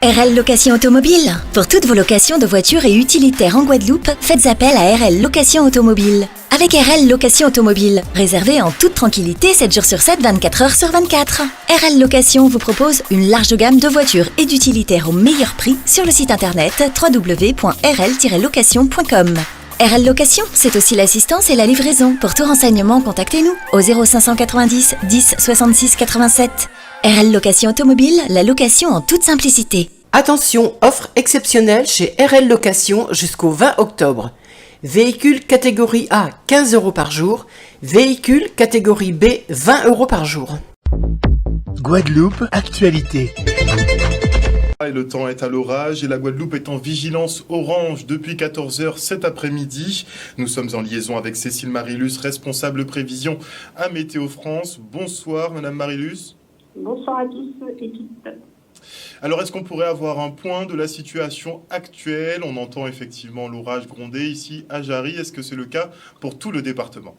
RL Location Automobile. Pour toutes vos locations de voitures et utilitaires en Guadeloupe, faites appel à RL Location Automobile. Avec RL Location Automobile, réservez en toute tranquillité 7 jours sur 7, 24 heures sur 24. RL Location vous propose une large gamme de voitures et d'utilitaires au meilleur prix sur le site internet www.rl-location.com. RL Location, c'est aussi l'assistance et la livraison. Pour tout renseignement, contactez-nous au 0590 10 66 87. RL Location Automobile, la location en toute simplicité. Attention, offre exceptionnelle chez RL Location jusqu'au 20 octobre. Véhicule catégorie A, 15 € par jour. Véhicule catégorie B, 20 € par jour. Guadeloupe, actualité. Et le temps est à l'orage et la Guadeloupe est en vigilance orange depuis 14h cet après-midi. Nous sommes en liaison avec Cécile Marilus, responsable prévision à Météo France. Bonsoir Madame Marilus. Bonsoir à tous, équipe. Alors, est-ce qu'on pourrait avoir un point de la situation actuelle ? On entend effectivement l'orage gronder ici à Jarry. Est-ce que c'est le cas pour tout le département ?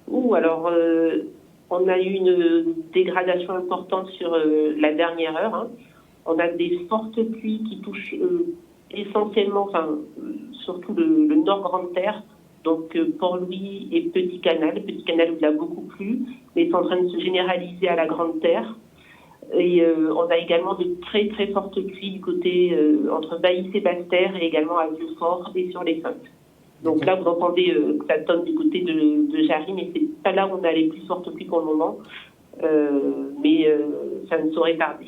On a eu une dégradation importante sur la dernière heure. On a des fortes pluies qui touchent essentiellement, surtout le nord Grande-Terre, donc Port-Louis et Petit Canal. Petit Canal, où il a beaucoup plu, mais c'est en train de se généraliser à la Grande-Terre. Et on a également de très très fortes pluies du côté entre Baïs et Basse-Terre et également à Vieux-Fort et sur les Saintes. Donc là, vous entendez que ça tonne du côté de Jarry, mais c'est pas là où on a les plus fortes pluies pour le moment. Mais ça ne saurait tarder.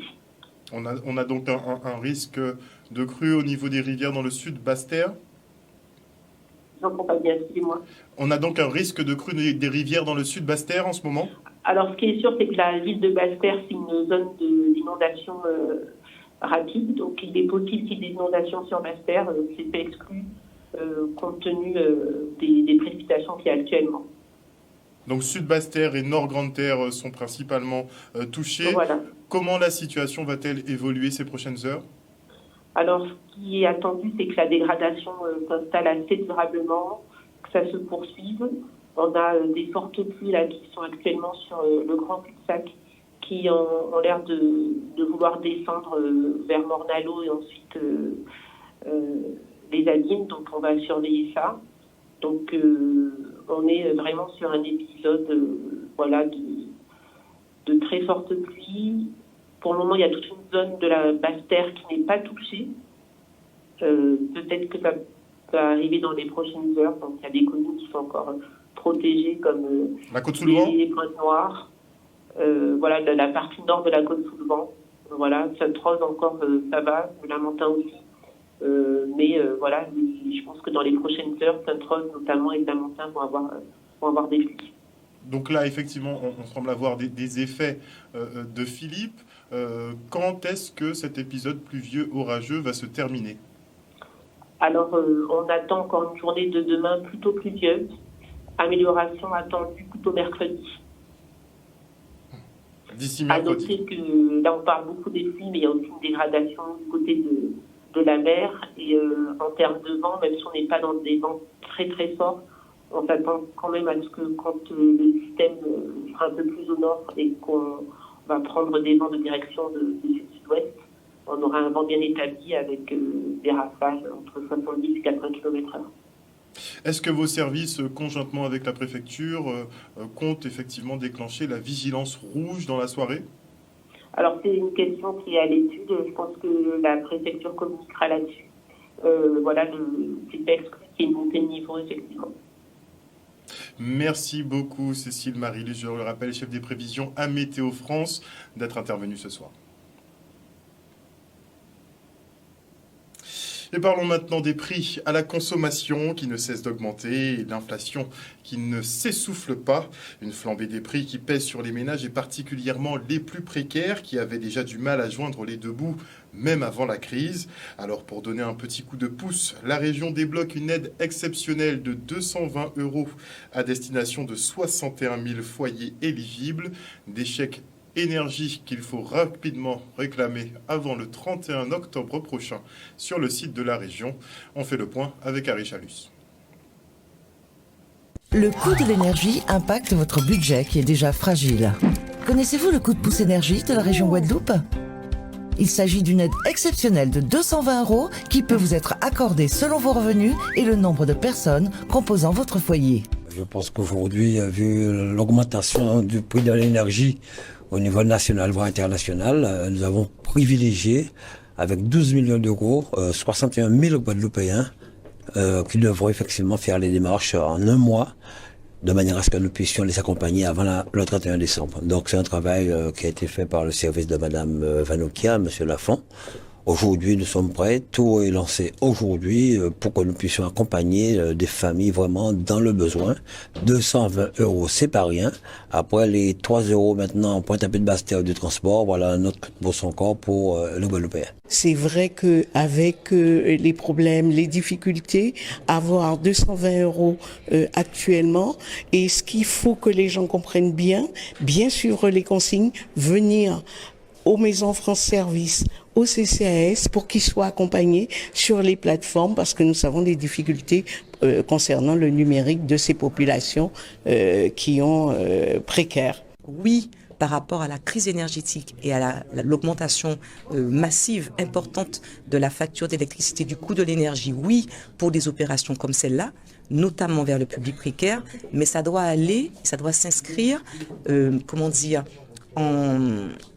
On a donc un risque de crue au niveau des rivières dans le sud Basse-Terre ? J'entends pas bien, excusez-moi. On a donc un risque de crue des rivières dans le sud Basse-Terre en ce moment ? Alors, ce qui est sûr, c'est que la ville de Basse-Terre, c'est une zone d'inondation rapide. Donc, il est possible qu'il y ait des inondations sur Basse-Terre. C'est pas exclu compte tenu des précipitations qu'il y a actuellement. Donc, Sud Basse-Terre et Nord Grande-Terre sont principalement touchés. Voilà. Comment la situation va-t-elle évoluer ces prochaines heures ? Alors, ce qui est attendu, c'est que la dégradation s'installe assez durablement, que ça se poursuive. On a des fortes pluies là qui sont actuellement sur le Grand Cul-de-Sac qui ont l'air de vouloir descendre vers Morne-à-l'Eau et ensuite les abîmes. Donc, on va surveiller ça. Donc, on est vraiment sur un épisode de très fortes pluies. Pour le moment, il y a toute une zone de la Basse-Terre qui n'est pas touchée. Peut-être que ça va arriver dans les prochaines heures. Donc, il y a des communes qui sont encore protégées comme la Côte-sous-le-Vent, les Pointes-Noires. La partie nord de la Côte-sous-le-Vent. Voilà, Sainte-Rose encore, ça va. Lamentin aussi. Je pense que dans les prochaines heures, Sainte-Rose notamment et Lamentin vont avoir des pluies. Donc là, effectivement, on semble avoir des effets de Philippe. Quand est-ce que cet épisode pluvieux orageux va se terminer ? Alors, on attend encore une journée de demain plutôt pluvieuse. Amélioration attendue plutôt mercredi. D'ici mercredi. À noter que là, on parle beaucoup des pluies, mais il y a aussi une dégradation du côté de la mer. Et en termes de vent, même si on n'est pas dans des vents très très forts, on s'attend quand même à ce que quand le système sera un peu plus au nord et qu'on va prendre des vents de direction de sud-sud-ouest, on aura un vent bien établi avec des rafales entre 70 et 80 km/h. Est-ce que vos services, conjointement avec la préfecture, comptent effectivement déclencher la vigilance rouge dans la soirée ? Alors, c'est une question qui est à l'étude. Je pense que la préfecture communiquera là-dessus. C'est pas exclu qu'il y ait une montée de niveau, effectivement. Merci beaucoup Cécile Marilus, je le rappelle, chef des prévisions à Météo France, d'être intervenue ce soir. Et parlons maintenant des prix à la consommation qui ne cessent d'augmenter et l'inflation qui ne s'essouffle pas. Une flambée des prix qui pèse sur les ménages et particulièrement les plus précaires qui avaient déjà du mal à joindre les deux bouts même avant la crise. Alors pour donner un petit coup de pouce, la région débloque une aide exceptionnelle de 220 € à destination de 61 000 foyers éligibles. Des chèques énergie qu'il faut rapidement réclamer avant le 31 octobre prochain sur le site de la région. On fait le point avec Harry Chalus. Le coût de l'énergie impacte votre budget qui est déjà fragile. Connaissez-vous le coup de pouce énergie de la région Guadeloupe ? Il s'agit d'une aide exceptionnelle de 220 € qui peut vous être accordée selon vos revenus et le nombre de personnes composant votre foyer. Je pense qu'aujourd'hui, vu l'augmentation du prix de l'énergie au niveau national, voire international, nous avons privilégié, avec 12 millions d'euros, 61 000 Guadeloupéens qui devront effectivement faire les démarches en un mois, de manière à ce que nous puissions les accompagner avant le 31 décembre. Donc c'est un travail qui a été fait par le service de Madame Vanokia, Monsieur Lafont. Aujourd'hui, nous sommes prêts, tout est lancé aujourd'hui pour que nous puissions accompagner des familles vraiment dans le besoin. 220 €, c'est pas rien. Après les 3 € maintenant en Pointe-à-Pitre-Basse-Terre du transport, voilà un autre pour son corps pour le Guadeloupéen. C'est vrai qu'avec les problèmes, les difficultés, avoir 220 € actuellement, et ce qu'il faut que les gens comprennent bien sûr les consignes, venir aux maisons France Service, au CCAS pour qu'ils soient accompagnés sur les plateformes parce que nous savons des difficultés concernant le numérique de ces populations qui ont précaires. Oui, par rapport à la crise énergétique et à l'augmentation massive, importante de la facture d'électricité, du coût de l'énergie, oui, pour des opérations comme celle-là, notamment vers le public précaire, mais ça doit s'inscrire,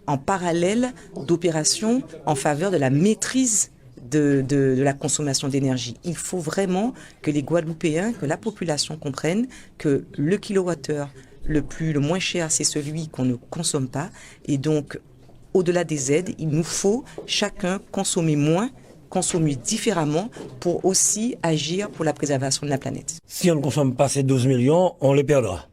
en parallèle d'opérations en faveur de la maîtrise de la consommation d'énergie. Il faut vraiment que les Guadeloupéens, que la population comprenne que le kilowattheure le moins cher, c'est celui qu'on ne consomme pas. Et donc, au-delà des aides, il nous faut chacun consommer moins, consommer différemment pour aussi agir pour la préservation de la planète. Si on ne consomme pas ces 12 millions, on les perdra.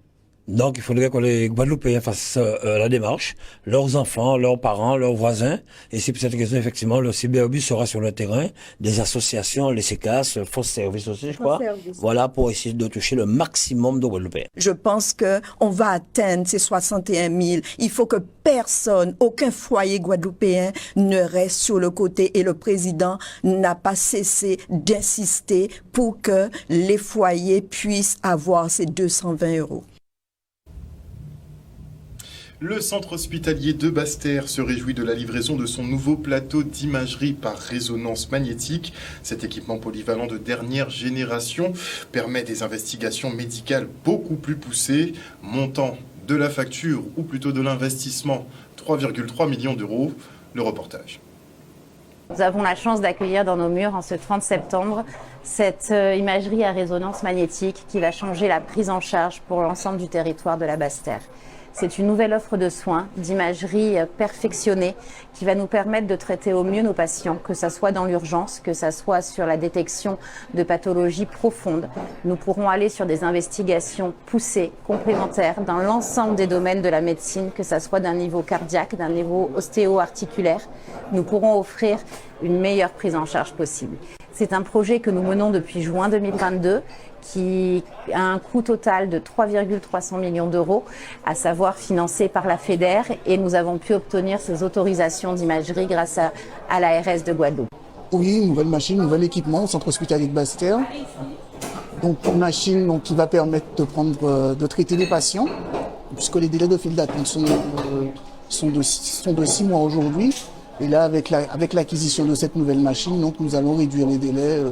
Donc, il faudrait que les Guadeloupéens fassent la démarche, leurs enfants, leurs parents, leurs voisins. Et c'est pour cette question, effectivement, le cyberbus sera sur le terrain, des associations, les CECAS, France Service aussi, je crois. Voilà, pour essayer de toucher le maximum de Guadeloupéens. Je pense qu'on va atteindre ces 61 000. Il faut que personne, aucun foyer guadeloupéen ne reste sur le côté. Et le président n'a pas cessé d'insister pour que les foyers puissent avoir ces 220 €. Le centre hospitalier de Basse-Terre se réjouit de la livraison de son nouveau plateau d'imagerie par résonance magnétique. Cet équipement polyvalent de dernière génération permet des investigations médicales beaucoup plus poussées. Montant de la facture, ou plutôt de l'investissement, 3,3 millions d'euros. Le reportage. Nous avons la chance d'accueillir dans nos murs, en ce 30 septembre, cette imagerie à résonance magnétique qui va changer la prise en charge pour l'ensemble du territoire de la Basse-Terre. C'est une nouvelle offre de soins, d'imagerie perfectionnée qui va nous permettre de traiter au mieux nos patients, que ce soit dans l'urgence, que ce soit sur la détection de pathologies profondes. Nous pourrons aller sur des investigations poussées, complémentaires, dans l'ensemble des domaines de la médecine, que ce soit d'un niveau cardiaque, d'un niveau ostéo-articulaire. Nous pourrons offrir une meilleure prise en charge possible. C'est un projet que nous menons depuis juin 2022 qui a un coût total de 3,3 millions d'euros, à savoir financé par la FEDER, et nous avons pu obtenir ces autorisations d'imagerie grâce à l'ARS de Guadeloupe. Oui, une nouvelle machine, un nouvel équipement au centre hospitalier de Basse-Terre. Donc une machine qui va permettre de traiter les patients, puisque les délais de file d'attente sont de 6 mois aujourd'hui. Et là, avec l'acquisition de cette nouvelle machine, donc, nous allons réduire les délais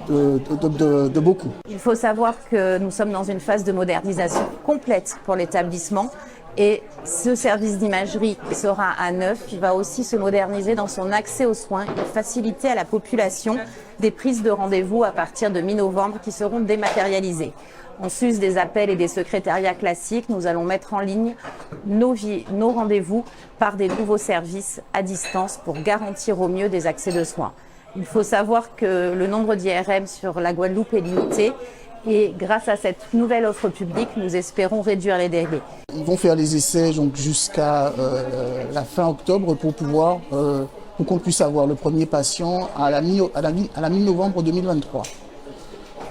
de beaucoup. Il faut savoir que nous sommes dans une phase de modernisation complète pour l'établissement, et ce service d'imagerie qui sera à neuf, il va aussi se moderniser dans son accès aux soins et faciliter à la population des prises de rendez-vous à partir de mi-novembre qui seront dématérialisées. En sus des appels et des secrétariats classiques, nous allons mettre en ligne nos rendez-vous par des nouveaux services à distance pour garantir au mieux des accès de soins. Il faut savoir que le nombre d'IRM sur la Guadeloupe est limité, et grâce à cette nouvelle offre publique, nous espérons réduire les délais. Ils vont faire les essais donc, jusqu'à la fin octobre pour qu'on puisse avoir le premier patient à la mi-novembre 2023.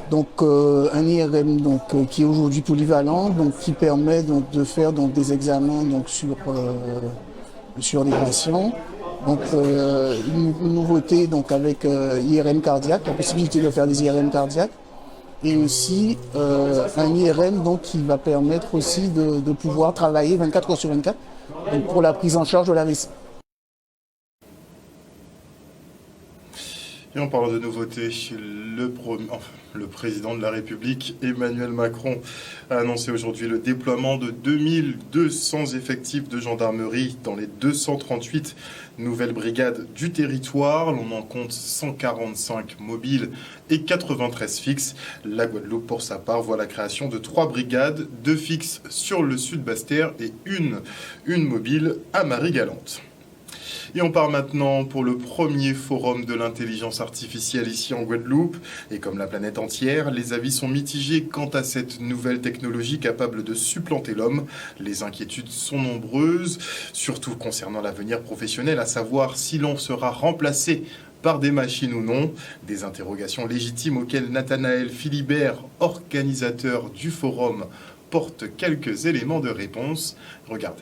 Donc un IRM qui est aujourd'hui polyvalent, qui permet de faire des examens sur les patients. Donc une nouveauté avec IRM cardiaque, la possibilité de faire des IRM cardiaques, et aussi un IRM qui va permettre aussi de pouvoir travailler 24 heures sur 24 pour la prise en charge de la vessie. Et en parlant de nouveautés, le président de la République, Emmanuel Macron, a annoncé aujourd'hui le déploiement de 2200 effectifs de gendarmerie dans les 238 nouvelles brigades du territoire. L'on en compte 145 mobiles et 93 fixes. La Guadeloupe, pour sa part, voit la création de 3 brigades, 2 fixes sur le sud Basse-Terre et une mobile à Marie-Galante. Et on part maintenant pour le premier forum de l'intelligence artificielle ici en Guadeloupe. Et comme la planète entière, les avis sont mitigés quant à cette nouvelle technologie capable de supplanter l'homme. Les inquiétudes sont nombreuses, surtout concernant l'avenir professionnel, à savoir si l'on sera remplacé par des machines ou non. Des interrogations légitimes auxquelles Nathanaël Philibert, organisateur du forum, porte quelques éléments de réponse. Regardez.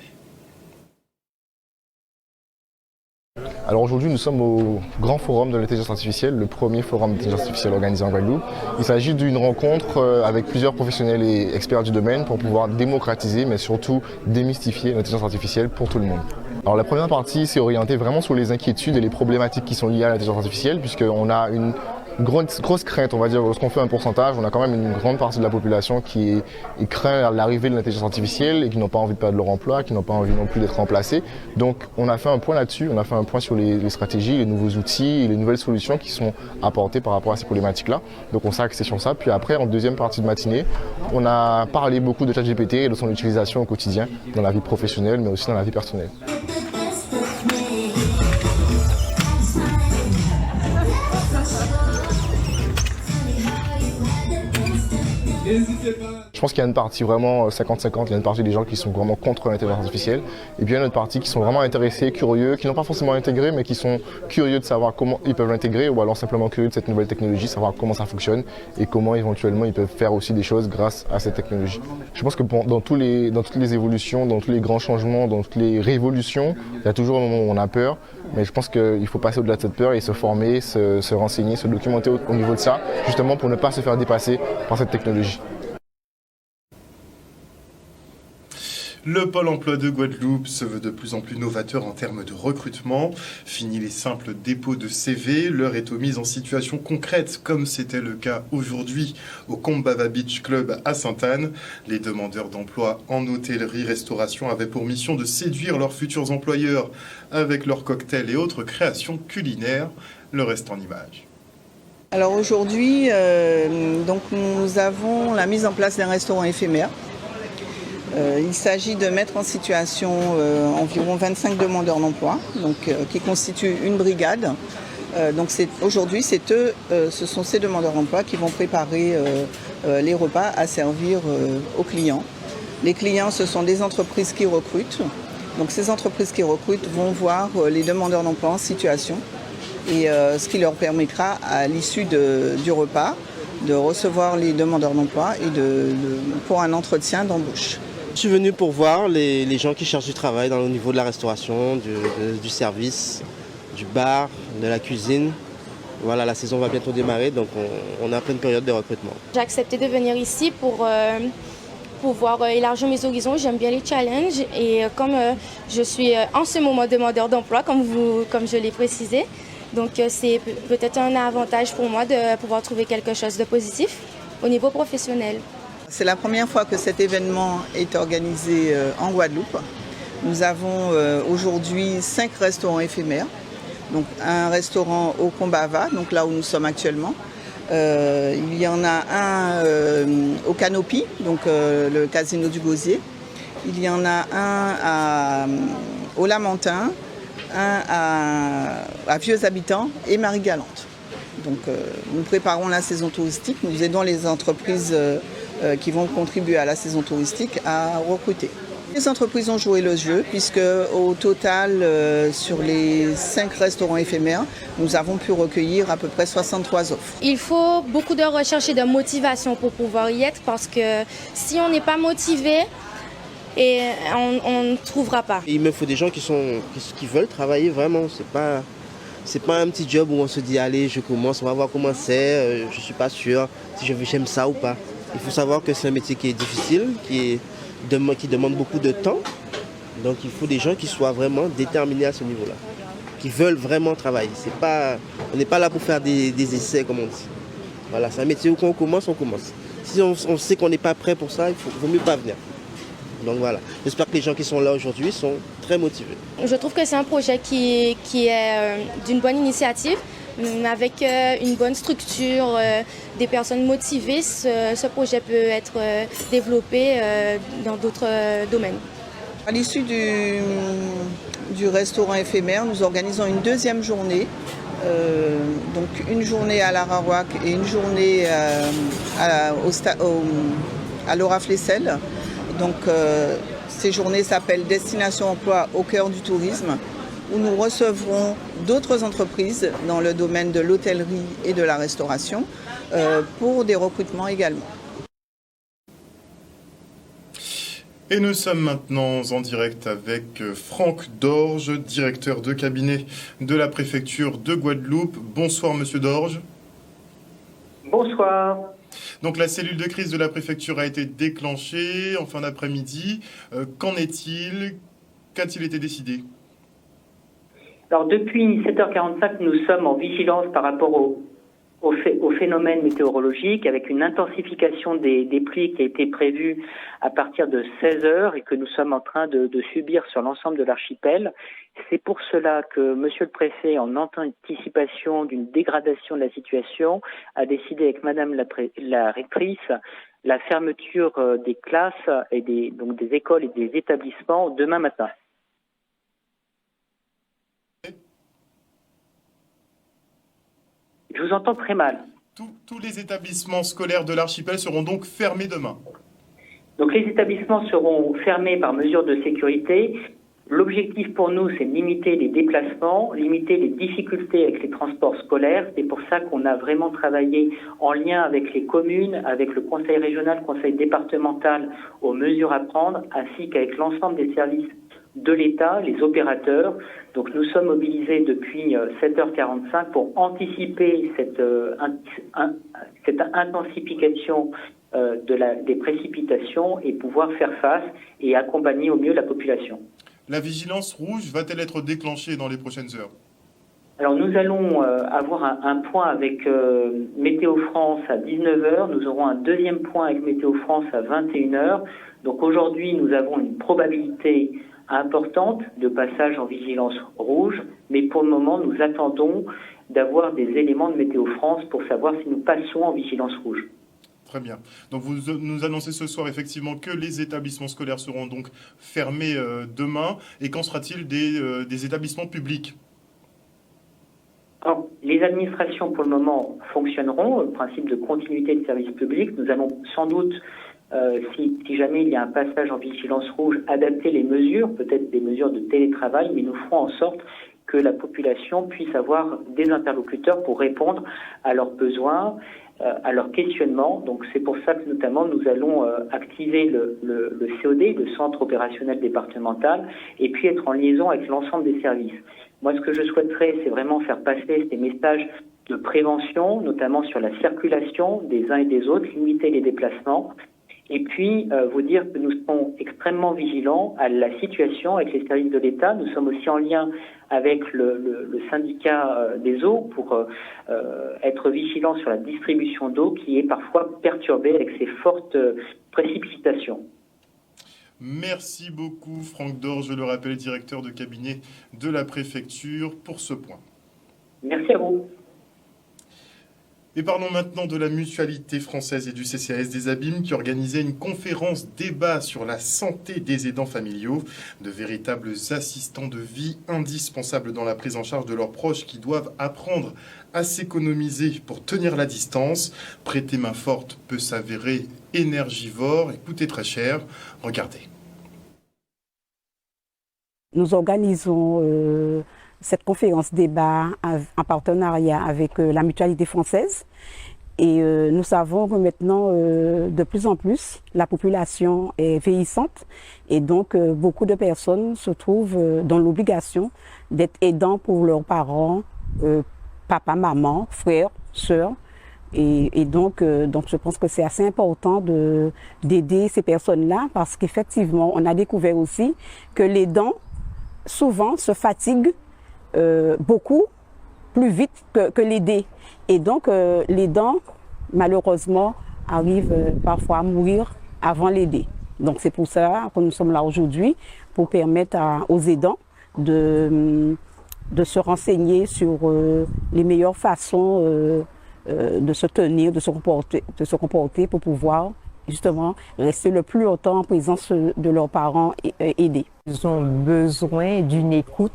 Alors aujourd'hui, nous sommes au grand forum de l'intelligence artificielle, le premier forum d'intelligence artificielle organisé en Guadeloupe. Il s'agit d'une rencontre avec plusieurs professionnels et experts du domaine pour pouvoir démocratiser, mais surtout démystifier l'intelligence artificielle pour tout le monde. Alors la première partie s'est orientée vraiment sur les inquiétudes et les problématiques qui sont liées à l'intelligence artificielle, puisqu'on a une grosse crainte, on va dire, lorsqu'on fait un pourcentage, on a quand même une grande partie de la population qui craint l'arrivée de l'intelligence artificielle et qui n'ont pas envie de perdre leur emploi, qui n'ont pas envie non plus d'être remplacés. Donc on a fait un point là-dessus, on a fait un point sur les stratégies, les nouveaux outils et les nouvelles solutions qui sont apportées par rapport à ces problématiques-là. Donc on s'est axé sur ça. Puis après, en deuxième partie de matinée, on a parlé beaucoup de ChatGPT et de son utilisation au quotidien dans la vie professionnelle, mais aussi dans la vie personnelle. Je pense qu'il y a une partie vraiment 50-50, il y a une partie des gens qui sont vraiment contre l'intelligence artificielle et puis il y a une autre partie qui sont vraiment intéressés, curieux, qui n'ont pas forcément intégré mais qui sont curieux de savoir comment ils peuvent l'intégrer ou alors simplement curieux de cette nouvelle technologie, savoir comment ça fonctionne et comment éventuellement ils peuvent faire aussi des choses grâce à cette technologie. Je pense que dans toutes les évolutions, dans tous les grands changements, dans toutes les révolutions, il y a toujours un moment où on a peur. Mais je pense qu'il faut passer au-delà de cette peur et se former, se renseigner, se documenter au niveau de ça, justement pour ne pas se faire dépasser par cette technologie. Le Pôle emploi de Guadeloupe se veut de plus en plus novateur en termes de recrutement. Fini les simples dépôts de CV, l'heure est aux mises en situation concrète, comme c'était le cas aujourd'hui au Kombava Beach Club à Sainte-Anne. Les demandeurs d'emploi en hôtellerie-restauration avaient pour mission de séduire leurs futurs employeurs avec leurs cocktails et autres créations culinaires. Le reste en images. Alors aujourd'hui, donc nous avons la mise en place d'un restaurant éphémère. Il s'agit de mettre en situation environ 25 demandeurs d'emploi, qui constituent une brigade. Aujourd'hui, ce sont ces demandeurs d'emploi qui vont préparer les repas à servir aux clients. Les clients, ce sont des entreprises qui recrutent. Donc ces entreprises qui recrutent vont voir les demandeurs d'emploi en situation et ce qui leur permettra à l'issue du repas de recevoir les demandeurs d'emploi et pour un entretien d'embauche. Je suis venu pour voir les gens qui cherchent du travail au niveau de la restauration, du service, du bar, de la cuisine. Voilà, la saison va bientôt démarrer, donc on est en pleine période de recrutement. J'ai accepté de venir ici pour pouvoir élargir mes horizons. J'aime bien les challenges et comme je suis en ce moment demandeur d'emploi, comme je l'ai précisé, donc c'est peut-être un avantage pour moi de pouvoir trouver quelque chose de positif au niveau professionnel. C'est la première fois que cet événement est organisé en Guadeloupe. Nous avons aujourd'hui 5 restaurants éphémères. Donc un restaurant au Kombava, donc là où nous sommes actuellement. Il y en a un au Canopy, donc le casino du Gosier. Il y en a un au Lamentin, un à Vieux Habitants et Marie-Galante. Donc nous préparons la saison touristique, nous aidons les entreprises qui vont contribuer à la saison touristique à recruter. Les entreprises ont joué le jeu puisque au total, sur les 5 restaurants éphémères, nous avons pu recueillir à peu près 63 offres. Il faut beaucoup de recherche et de motivation pour pouvoir y être parce que si on n'est pas motivé, on ne trouvera pas. Il me faut des gens qui veulent travailler vraiment. C'est pas un petit job où on se dit allez je commence, on va voir comment c'est, je ne suis pas sûr si j'aime ça ou pas. Il faut savoir que c'est un métier qui est difficile, qui demande beaucoup de temps. Donc il faut des gens qui soient vraiment déterminés à ce niveau-là. qui veulent vraiment travailler. On n'est pas là pour faire des essais, comme on dit. Voilà, c'est un métier où quand on commence, on commence. Si on sait qu'on n'est pas prêt pour ça, il vaut mieux pas venir. Donc voilà, j'espère que les gens qui sont là aujourd'hui sont très motivés. Je trouve que c'est un projet qui est d'une bonne initiative, avec une bonne structure, des personnes motivées. Ce projet peut être développé dans d'autres domaines. À l'issue du restaurant éphémère, nous organisons une deuxième journée. Donc une journée à l'Ararouac et une journée à Laura Flessel. Donc ces journées s'appellent Destination Emploi au cœur du tourisme, où nous recevrons d'autres entreprises dans le domaine de l'hôtellerie et de la restauration pour des recrutements également. Et nous sommes maintenant en direct avec Franck Dorge, directeur de cabinet de la préfecture de Guadeloupe. Bonsoir Monsieur Dorge. Bonsoir. Donc la cellule de crise de la préfecture a été déclenchée en fin d'après-midi. Qu'en est-il? Qu'a-t-il été décidé? Alors depuis 7h45, nous sommes en vigilance par rapport au phénomène météorologique, avec une intensification des pluies qui a été prévue à partir de 16h et que nous sommes en train de subir sur l'ensemble de l'archipel. C'est pour cela que Monsieur le Préfet, en anticipation d'une dégradation de la situation, a décidé avec Madame la rectrice la fermeture des classes et des écoles et des établissements demain matin. Je vous entends très mal. Tous les établissements scolaires de l'archipel seront donc fermés demain. Donc les établissements seront fermés par mesure de sécurité. L'objectif pour nous, c'est de limiter les déplacements, limiter les difficultés avec les transports scolaires. C'est pour ça qu'on a vraiment travaillé en lien avec les communes, avec le conseil régional, le conseil départemental aux mesures à prendre, ainsi qu'avec l'ensemble des services de l'État, les opérateurs. Donc nous sommes mobilisés depuis 7h45 pour anticiper cette intensification des précipitations et pouvoir faire face et accompagner au mieux la population. La vigilance rouge va-t-elle être déclenchée dans les prochaines heures? Alors nous allons avoir un point avec Météo France à 19h. Nous aurons un deuxième point avec Météo France à 21h. Donc aujourd'hui, nous avons une probabilité importante de passage en vigilance rouge, mais pour le moment, nous attendons d'avoir des éléments de Météo France pour savoir si nous passons en vigilance rouge. Très bien. Donc vous nous annoncez ce soir effectivement que les établissements scolaires seront donc fermés demain. Et qu'en sera-t-il des établissements publics? Alors, les administrations pour le moment fonctionneront, le principe de continuité de service public. Nous allons sans doute si jamais il y a un passage en vigilance rouge, adapter les mesures, peut-être des mesures de télétravail, mais nous ferons en sorte que la population puisse avoir des interlocuteurs pour répondre à leurs besoins, à leurs questionnements. Donc c'est pour ça que notamment nous allons activer le COD, le Centre opérationnel départemental, et puis être en liaison avec l'ensemble des services. Moi, ce que je souhaiterais, c'est vraiment faire passer ces messages de prévention, notamment sur la circulation des uns et des autres, limiter les déplacements. Et puis, vous dire que nous serons extrêmement vigilants à la situation avec les services de l'État. Nous sommes aussi en lien avec le syndicat des eaux pour être vigilants sur la distribution d'eau qui est parfois perturbée avec ces fortes précipitations. Merci beaucoup Franck Dorge, je le rappelle, directeur de cabinet de la préfecture pour ce point. Merci à vous. Et parlons maintenant de la Mutualité française et du CCAS des Abîmes qui organisait une conférence débat sur la santé des aidants familiaux, de véritables assistants de vie indispensables dans la prise en charge de leurs proches qui doivent apprendre à s'économiser pour tenir la distance. Prêter main forte peut s'avérer énergivore et coûter très cher. Regardez. Nous organisons cette conférence débat en partenariat avec la Mutualité française. Et nous savons que maintenant, de plus en plus, la population est vieillissante et donc beaucoup de personnes se trouvent dans l'obligation d'être aidants pour leurs parents, papa, maman, frères, sœurs. Et donc je pense que c'est assez important d'aider ces personnes-là parce qu'effectivement, on a découvert aussi que l'aidant souvent se fatigue beaucoup plus vite que l'aidé. Et donc, l'aidant, malheureusement, arrive parfois à mourir avant l'aidé. Donc, c'est pour ça que nous sommes là aujourd'hui, pour permettre aux aidants de se renseigner sur les meilleures façons de se tenir, de se comporter pour pouvoir justement rester le plus longtemps en présence de leurs parents aidés. Ils ont besoin d'une écoute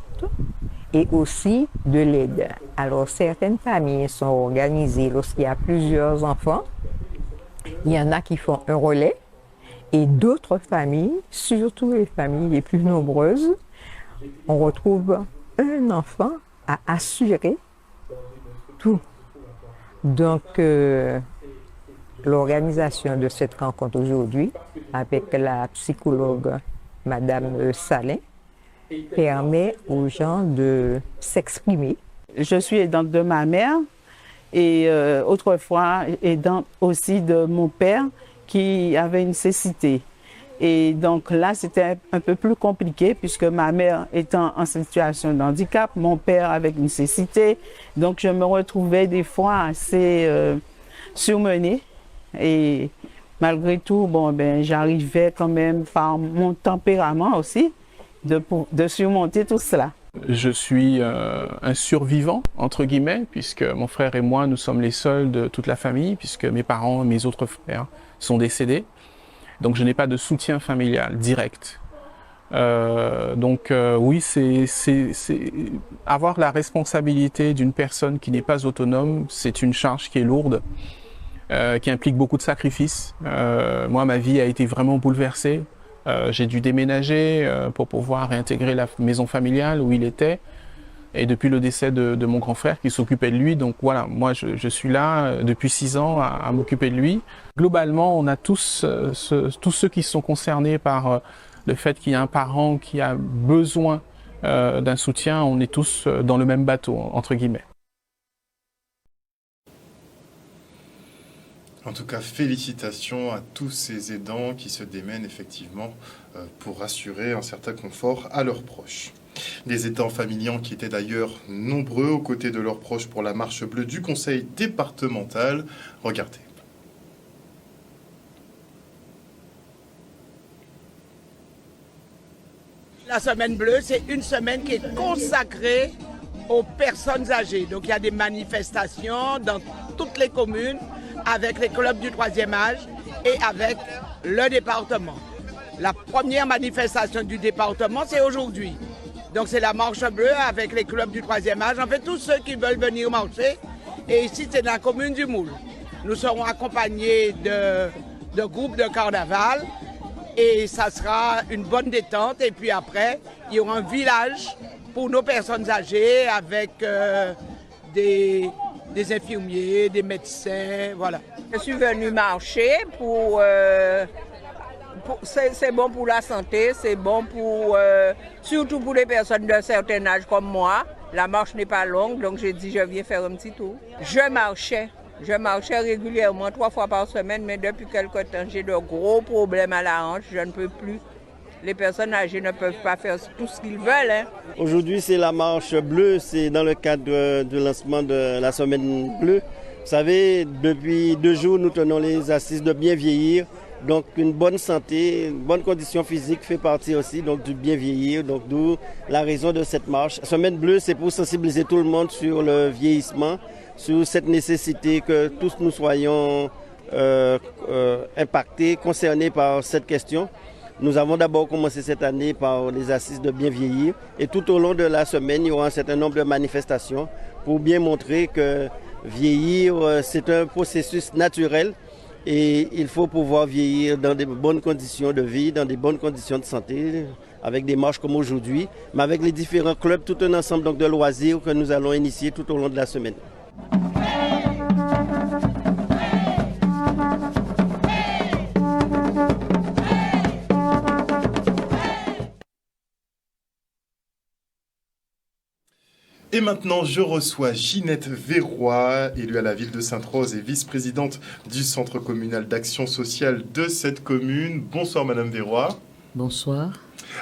et aussi de l'aide. Alors certaines familles sont organisées lorsqu'il y a plusieurs enfants. Il y en a qui font un relais et d'autres familles, surtout les familles les plus nombreuses, on retrouve un enfant à assurer tout. Donc, l'organisation de cette rencontre aujourd'hui avec la psychologue Madame Salin permet aux gens de s'exprimer. Je suis aidante de ma mère et autrefois aidante aussi de mon père qui avait une cécité. Et donc là, c'était un peu plus compliqué puisque ma mère étant en situation de handicap, mon père avec une cécité. Donc je me retrouvais des fois assez surmenée. Et malgré tout, j'arrivais quand même par mon tempérament aussi de surmonter tout cela. Je suis un survivant, entre guillemets, puisque mon frère et moi, nous sommes les seuls de toute la famille, puisque mes parents et mes autres frères sont décédés. Donc je n'ai pas de soutien familial direct. Oui, c'est avoir la responsabilité d'une personne qui n'est pas autonome, c'est une charge qui est lourde, qui implique beaucoup de sacrifices. Moi, ma vie a été vraiment bouleversée. J'ai dû déménager pour pouvoir réintégrer la maison familiale où il était. Et depuis le décès de mon grand frère qui s'occupait de lui, donc voilà, moi je suis là depuis 6 ans à m'occuper de lui. Globalement, on a tous ceux qui sont concernés par le fait qu'il y a un parent qui a besoin d'un soutien, on est tous dans le même bateau, entre guillemets. En tout cas, félicitations à tous ces aidants qui se démènent effectivement pour assurer un certain confort à leurs proches. Des aidants familiaux qui étaient d'ailleurs nombreux aux côtés de leurs proches pour la marche bleue du conseil départemental. Regardez. La semaine bleue, c'est une semaine qui est consacrée aux personnes âgées. Donc il y a des manifestations dans toutes les communes avec les clubs du 3e âge et avec le département. La première manifestation du département, c'est aujourd'hui. Donc c'est la marche bleue avec les clubs du 3e âge. En fait, tous ceux qui veulent venir marcher. Et ici, c'est dans la commune du Moule. Nous serons accompagnés de groupes de carnaval. Et ça sera une bonne détente. Et puis après, il y aura un village pour nos personnes âgées avec des infirmiers, des médecins, voilà. Je suis venue marcher c'est bon pour la santé, c'est bon surtout pour les personnes d'un certain âge comme moi. La marche n'est pas longue, donc j'ai dit je viens faire un petit tour. Je marchais régulièrement 3 fois par semaine, mais depuis quelque temps, j'ai de gros problèmes à la hanche, je ne peux plus. Les personnes âgées ne peuvent pas faire tout ce qu'ils veulent. Hein. Aujourd'hui, c'est la marche bleue, c'est dans le cadre du lancement de la semaine bleue. Vous savez, depuis 2 jours, nous tenons les assises de bien vieillir. Donc une bonne santé, une bonne condition physique fait partie aussi donc, du bien vieillir. Donc d'où la raison de cette marche. Semaine bleue, c'est pour sensibiliser tout le monde sur le vieillissement, sur cette nécessité que tous nous soyons impactés, concernés par cette question. Nous avons d'abord commencé cette année par les assises de bien vieillir et tout au long de la semaine, il y aura un certain nombre de manifestations pour bien montrer que vieillir, c'est un processus naturel et il faut pouvoir vieillir dans des bonnes conditions de vie, dans des bonnes conditions de santé, avec des marches comme aujourd'hui, mais avec les différents clubs, tout un ensemble donc, de loisirs que nous allons initier tout au long de la semaine. Et maintenant, je reçois Ginette Verroy, élue à la ville de Sainte-Rose et vice-présidente du Centre communal d'action sociale de cette commune. Bonsoir Madame Verroy. Bonsoir.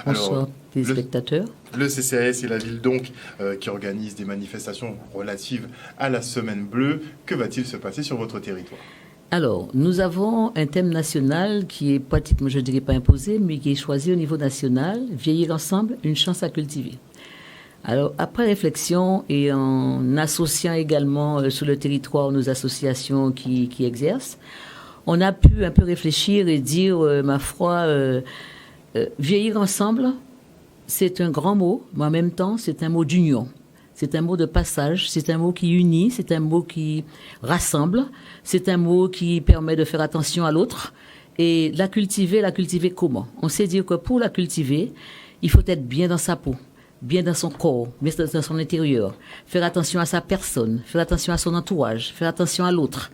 Bonsoir. Alors, téléspectateurs. Le CCAS et la ville donc qui organisent des manifestations relatives à la Semaine Bleue. Que va-t-il se passer sur votre territoire ? Alors, nous avons un thème national qui est pratiquement, je ne dirais pas imposé, mais qui est choisi au niveau national, Vieillir ensemble, une chance à cultiver. Alors, après réflexion et en associant également sur le territoire nos associations qui exercent, on a pu un peu réfléchir et dire, ma foi, vieillir ensemble, c'est un grand mot, mais en même temps, c'est un mot d'union. C'est un mot de passage, c'est un mot qui unit, c'est un mot qui rassemble, c'est un mot qui permet de faire attention à l'autre. Et la cultiver comment ? On sait dire que pour la cultiver, il faut être bien dans sa peau, bien dans son corps, bien dans son intérieur, faire attention à sa personne, faire attention à son entourage, faire attention à l'autre,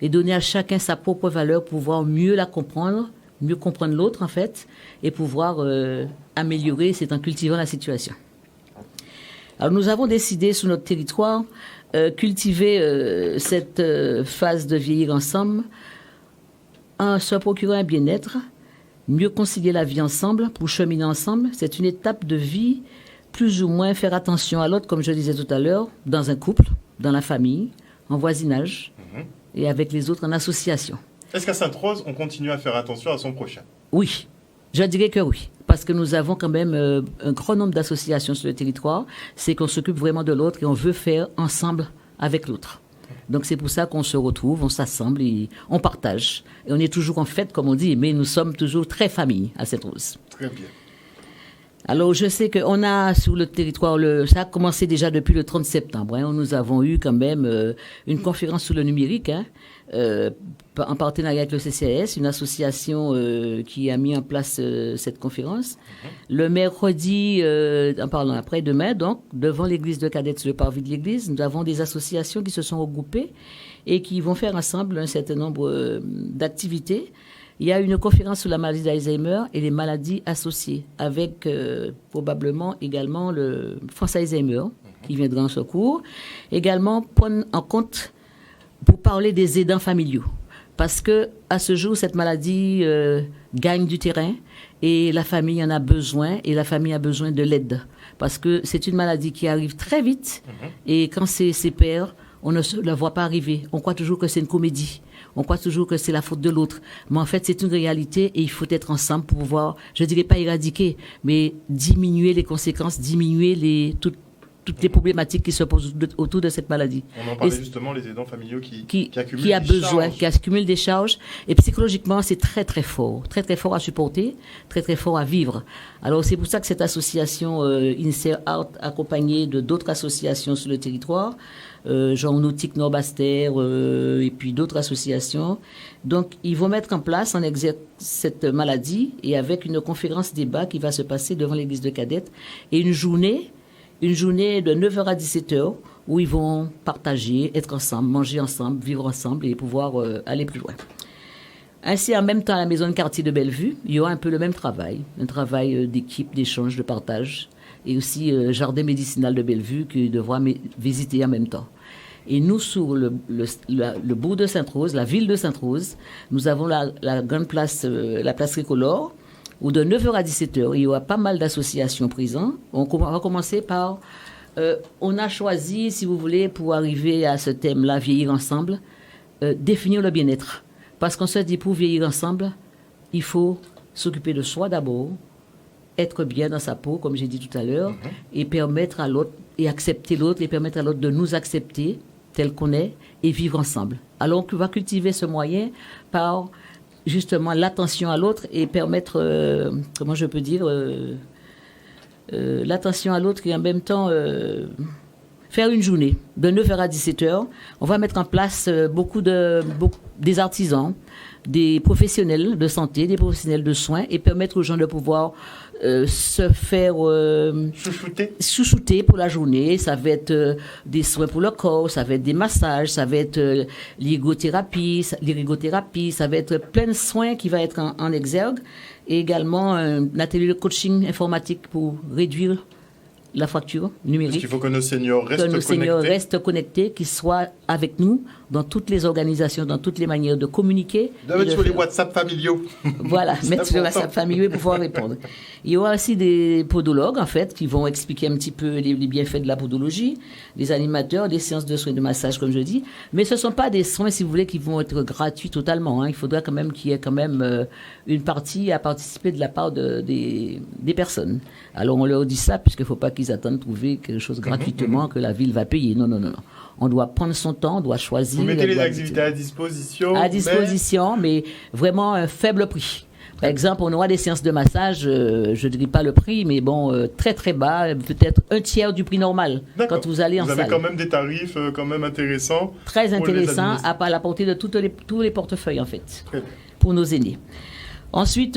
et donner à chacun sa propre valeur pour pouvoir mieux la comprendre, mieux comprendre l'autre en fait, et pouvoir améliorer, c'est en cultivant la situation. Alors nous avons décidé sur notre territoire cultiver cette phase de vieillir ensemble en se procurant un bien-être, mieux concilier la vie ensemble pour cheminer ensemble. C'est une étape de vie, plus ou moins faire attention à l'autre, comme je disais tout à l'heure, dans un couple, dans la famille, en voisinage et avec les autres en association. Est-ce qu'à Sainte-Rose, on continue à faire attention à son prochain ? Oui, je dirais que oui. Parce que nous avons quand même un grand nombre d'associations sur le territoire. C'est qu'on s'occupe vraiment de l'autre et on veut faire ensemble avec l'autre. Donc c'est pour ça qu'on se retrouve, on s'assemble et on partage. Et on est toujours en fête, comme on dit, mais nous sommes toujours très famille à Sainte-Rose. Très bien. Alors je sais qu'on a sur le territoire, ça a commencé déjà depuis le 30 septembre. Où nous avons eu quand même une conférence sur le numérique, en partenariat avec le CCAS, une association qui a mis en place cette conférence. Le mercredi, en parlant après-demain, donc, devant l'église de Cadette, sur le parvis de l'église, nous avons des associations qui se sont regroupées et qui vont faire ensemble un certain nombre d'activités. Il y a une conférence sur la maladie d'Alzheimer et les maladies associées, avec probablement également le France Alzheimer qui viendra en secours. Également, prendre en compte pour parler des aidants familiaux. Parce que à ce jour, cette maladie gagne du terrain et la famille en a besoin et la famille a besoin de l'aide. Parce que c'est une maladie qui arrive très vite et quand c'est père, on ne la voit pas arriver. On croit toujours que c'est une comédie. On croit toujours que c'est la faute de l'autre. Mais en fait, c'est une réalité et il faut être ensemble pour pouvoir, je ne dirais pas éradiquer, mais diminuer les conséquences, diminuer toutes les problématiques qui se posent autour de cette maladie. On en parlait justement, les aidants familiaux qui accumulent qui a des besoin, charges. qui accumulent des charges. Et psychologiquement, c'est très, très fort à supporter, très, très fort à vivre. Alors, c'est pour ça que cette association INSER Art, accompagnée de d'autres associations sur le territoire, genre Nautique Nord-Bastère et puis d'autres associations. Donc, ils vont mettre en place, en exergue cette maladie et avec une conférence débat qui va se passer devant l'église de Cadette et une journée de 9h à 17h où ils vont partager, être ensemble, manger ensemble, vivre ensemble et pouvoir aller plus loin. Ainsi, en même temps, à la maison de quartier de Bellevue, il y aura un peu le même travail, un travail d'équipe, d'échange, de partage, et aussi jardin médicinal de Bellevue qui devra visiter en même temps. Et nous, sur le bourg de Sainte-Rose, la ville de Sainte-Rose, nous avons la grande place, la place Tricolore, où de 9h à 17h, il y aura pas mal d'associations présentes. On va commencer par... on a choisi, si vous voulez, pour arriver à ce thème-là, vieillir ensemble, définir le bien-être. Parce qu'on se dit, pour vieillir ensemble, il faut s'occuper de soi d'abord, être bien dans sa peau, comme j'ai dit tout à l'heure, et permettre à l'autre, et accepter l'autre, et permettre à l'autre de nous accepter tel qu'on est, et vivre ensemble. Alors on va cultiver ce moyen par... justement l'attention à l'autre et permettre, comment je peux dire, l'attention à l'autre et en même temps faire une journée de 9h à 17h. On va mettre en place des artisans, des professionnels de santé, des professionnels de soins et permettre aux gens de pouvoir se faire chouchouter pour la journée. Ça va être des soins pour le corps, ça va être des massages, ça va être l'irrigothérapie, ça va être plein de soins qui va être en exergue et également un atelier de coaching informatique pour réduire la fracture numérique. Parce qu'il faut que nos seniors restent connectés. Qu'ils soient avec nous dans toutes les organisations, dans toutes les manières de communiquer. De mettre sur les WhatsApp familiaux. Voilà, mettre sur les WhatsApp familiaux pour pouvoir répondre. Il y aura aussi des podologues, en fait, qui vont expliquer un petit peu les bienfaits de la podologie, des animateurs, des séances de soins de massage, comme je dis. Mais ce ne sont pas des soins, si vous voulez, qui vont être gratuits totalement. Hein. Il faudra quand même qu'il y ait quand même une partie à participer de la part des personnes. Alors, on leur dit ça, puisqu'il ne faut pas qu'ils attendent de trouver quelque chose gratuitement que la ville va payer. Non, non, non, non. On doit prendre son temps, on doit choisir. Vous mettez les activités à disposition. À disposition, mais vraiment un faible prix. Par exemple, on aura des séances de massage, je ne dirais pas le prix, mais bon, très très bas, peut-être un tiers du prix normal quand vous allez en salle. Vous avez quand même des tarifs quand même intéressants. Très intéressants, à la portée de tous les portefeuilles en fait, pour nos aînés. Ensuite,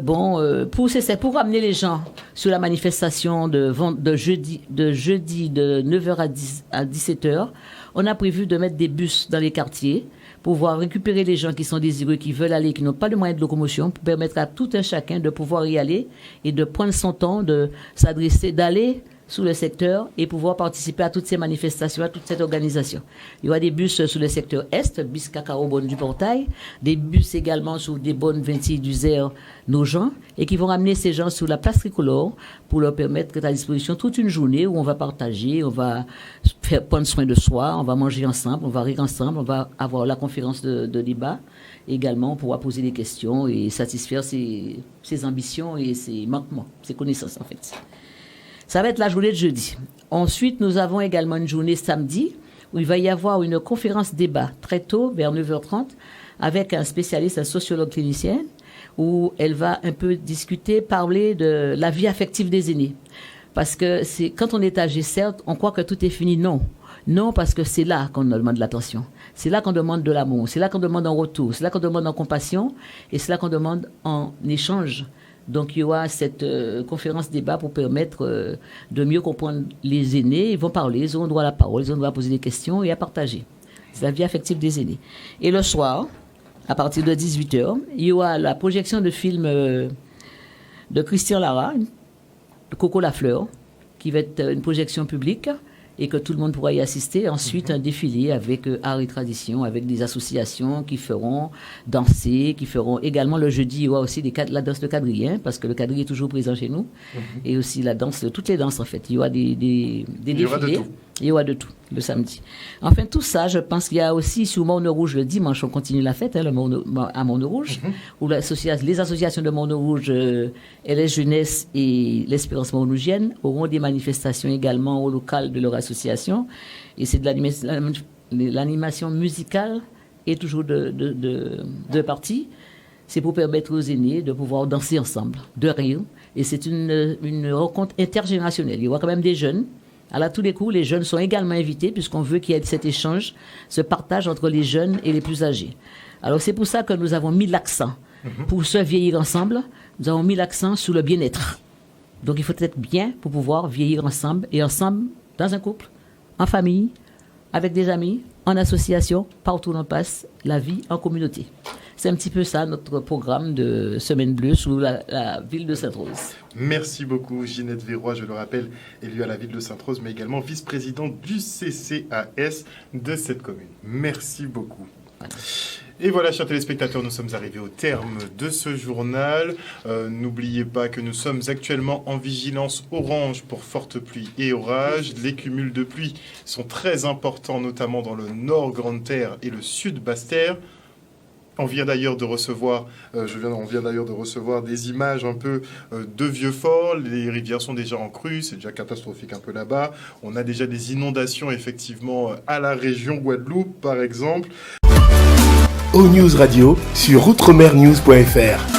pour amener les gens sur la manifestation de jeudi de 9h à 17h, on a prévu de mettre des bus dans les quartiers pour pouvoir récupérer les gens qui sont désireux, qui veulent aller, qui n'ont pas de moyens de locomotion, pour permettre à tout un chacun de pouvoir y aller et de prendre son temps, de s'adresser, d'aller sous le secteur et pouvoir participer à toutes ces manifestations, à toute cette organisation. Il y aura des bus sur le secteur Est, bus Cacao Bonne du Portail, des bus également sur des bonnes 26 du Zer, Nogent, et qui vont ramener ces gens sur la place tricolore pour leur permettre d'être à disposition toute une journée où on va partager, on va prendre soin de soi, on va manger ensemble, on va rire ensemble, on va avoir la conférence de débat. Également, on pourra poser des questions et satisfaire ses ambitions et ses manquements, ses connaissances en fait. Ça va être la journée de jeudi. Ensuite, nous avons également une journée samedi où il va y avoir une conférence débat très tôt, vers 9h30, avec un spécialiste, un sociologue clinicien, où elle va un peu discuter, parler de la vie affective des aînés. Parce que quand on est âgé, certes, on croit que tout est fini. Non. Non, parce que c'est là qu'on demande l'attention. C'est là qu'on demande de l'amour. C'est là qu'on demande en retour. C'est là qu'on demande en compassion. Et c'est là qu'on demande en échange. Donc, il y aura cette conférence débat pour permettre de mieux comprendre les aînés. Ils vont parler, ils auront droit à la parole, ils auront droit à poser des questions et à partager. C'est la vie affective des aînés. Et le soir, à partir de 18h, il y aura la projection de film de Christian Lara, de Coco Lafleur, qui va être une projection publique et que tout le monde pourra y assister. Ensuite, un défilé avec art et tradition, avec des associations qui feront danser, qui feront également le jeudi, il y aura aussi la danse de quadrille, parce que le quadrille est toujours présent chez nous, et aussi la danse, toutes les danses en fait. Il y aura des défilés. Il y aura de tout le samedi. Enfin, tout ça, je pense qu'il y a aussi sur Morne Rouge le dimanche, on continue la fête à Morne Rouge, où les associations de Morne Rouge, LS Jeunesse et l'Espérance mornougienne auront des manifestations également au local de leur association. Et c'est de l'animation musicale et toujours de parties. C'est pour permettre aux aînés de pouvoir danser ensemble, de rire. Et c'est une rencontre intergénérationnelle. Il y aura quand même des jeunes. Alors, à tous les coups, les jeunes sont également invités puisqu'on veut qu'il y ait cet échange, ce partage entre les jeunes et les plus âgés. Alors, c'est pour ça que nous avons mis l'accent. Pour se vieillir ensemble, nous avons mis l'accent sur le bien-être. Donc, il faut être bien pour pouvoir vieillir ensemble et ensemble, dans un couple, en famille, avec des amis, en association, partout où on passe, la vie en communauté. C'est un petit peu ça, notre programme de Semaine Bleue sous la ville de Sainte-Rose. Merci beaucoup, Ginette Verroy, je le rappelle, élue à la ville de Sainte-Rose, mais également vice-présidente du CCAS de cette commune. Merci beaucoup. Et voilà, chers téléspectateurs, nous sommes arrivés au terme de ce journal. N'oubliez pas que nous sommes actuellement en vigilance orange pour fortes pluies et orages. Les cumuls de pluie sont très importants, notamment dans le nord Grande-Terre et le sud Basse-Terre. On vient d'ailleurs de recevoir, des images un peu de Vieux-Fort. Les rivières sont déjà en crue, c'est déjà catastrophique un peu là-bas. On a déjà des inondations effectivement à la région Guadeloupe, par exemple. O-News Radio sur outremernews.fr.